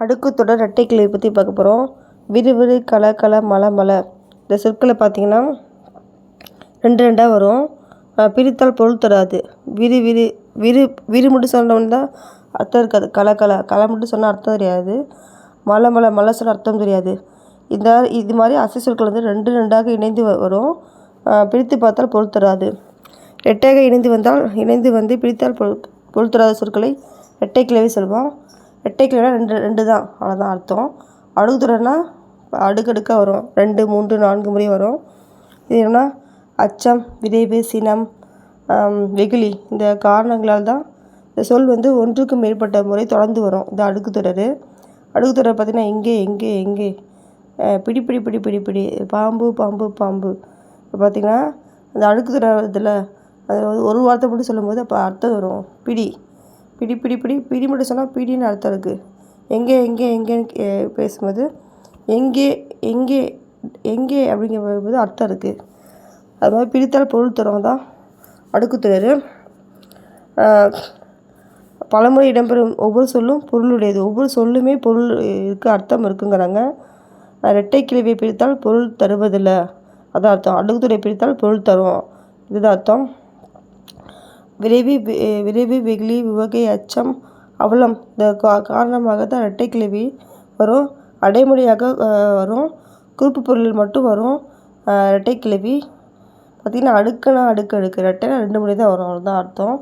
அடுக்குத்தொடர் இரட்டைக்கிளவி பற்றி பார்க்க போகிறோம். விறு கல கல மலை மலை இந்த சொற்களை பார்த்திங்கன்னா ரெண்டு ரெண்டாக வரும். பிரித்தால் பொருள் தராது. விறு விறு விறு விறு மட்டும் சொன்னோம்னு தான் அர்த்தம் இருக்காது. கல கல கலை மட்டும் சொன்னால் அர்த்தம் தெரியாது. மலை மலை மலை சொன்னால் அர்த்தம் தெரியாது. இது மாதிரி அசை சொற்கள் வந்து ரெண்டு ரெண்டாக இணைந்து வரும். பிரித்து பார்த்தால் பொருள் தராது. ரெட்டையாக இணைந்து வந்து பிரித்தால் பொருள் தராத சொற்களை இரட்டைக்கிளவி சொல்வோம். இரட்டைக்கிளவினா ரெண்டு தான், அவ்வளோதான் அர்த்தம். அடுக்குத்தொடர்னா அடுக்கடுக்காக வரும். 2 3 4 முறை வரும். இது என்னன்னா அச்சம், விரைவு, சினம், வெகுளி இந்த காரணங்களால் தான் இந்த சொல் வந்து ஒன்றுக்கு மேற்பட்ட முறை தொடர்ந்து வரும். இந்த அடுக்குத்தொடர் பார்த்திங்கன்னா எங்கே எங்கே எங்கே, பிடி பிடி பிடி பிடி பிடி, பாம்பு பாம்பு பாம்பு. இப்போ பார்த்திங்கன்னா அந்த அடுக்குத்தொடர் இதில் அது ஒரு வார்த்தை மட்டும் சொல்லும்போது அப்போ அர்த்தம் வரும். பிடி பிடி பிடி பிடி பிடி மட்டும் சொன்னால் பிடின்னு அர்த்தம் இருக்குது. எங்கே எங்கே எங்கேன்னு பேசும்போது எங்கே எங்கே எங்கே அப்படிங்கும்போது அர்த்தம் இருக்குது. அது மாதிரி பிரித்தால் பொருள் தரும் தான் அடுக்குத்தொடர். பலமுறை இடம்பெறும் ஒவ்வொரு சொல்லும் பொருளுடையது. ஒவ்வொரு சொல்லுமே பொருள் இருக்குது, அர்த்தம் இருக்குங்கிறாங்க. இரட்டைக்கிளவியை பிரித்தால் பொருள் தருவதில்லை, அதான் அர்த்தம். அடுக்குத்தொடரை பிரித்தால் பொருள் தரும், இதுதான் அர்த்தம். விரைவு, வெகுளி, உவகை, அச்சம், அவலம் இந்த காரணமாக தான் இரட்டைக்கிளவி வரும். அடைமொழியாக வரும். குறிப்பு பொருளில் மட்டும் வரும் இரட்டைக்கிளவி. பார்த்திங்கன்னா அடுக்குனா அடுக்கு அடுக்கு, ரெட்டைனா 2 முறை தான் வரும், அவ்வளோதான் அர்த்தம்.